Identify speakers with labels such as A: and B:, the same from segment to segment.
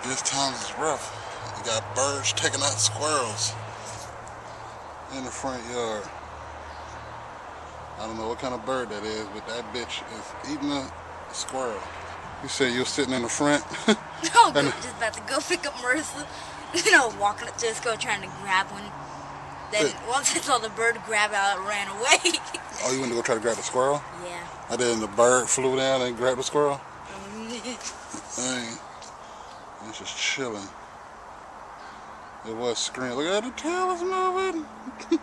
A: This time is rough. You got birds taking out squirrels in the front yard. I don't know what kind of bird that is, but that bitch is eating a squirrel. You said you were sitting in the front?
B: Oh, good. Just about to go pick up Marissa. Walking up to the school trying to grab one. Then once I saw the bird grab out, it ran away.
A: Oh, you went to go try to grab the squirrel?
B: Yeah.
A: And then the bird flew down and grabbed the squirrel? Dang. It's just chilling. It was screaming. Look at the tail is moving. Look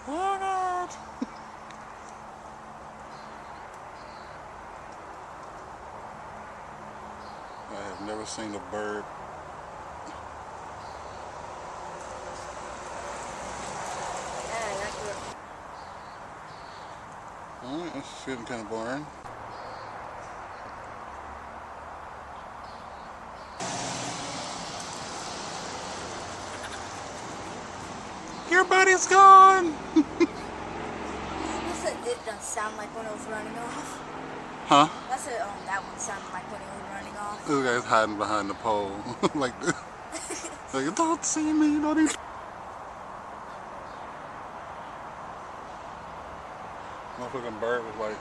A: at it. I have never seen a bird. Alright, that's getting kind of boring. Your buddy's gone!
B: It doesn't sound like when it was running off.
A: Huh?
B: That's it. That one sounded like when it was running off.
A: This guy's hiding behind the pole. Like this. Like, don't see me, don't even. Motherfucking bird was like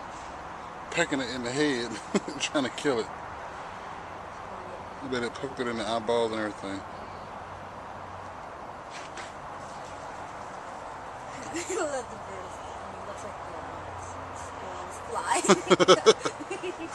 A: pecking it in the head, trying to kill it. I bet it poked it in the eyeballs and everything.
B: Looks like the fly.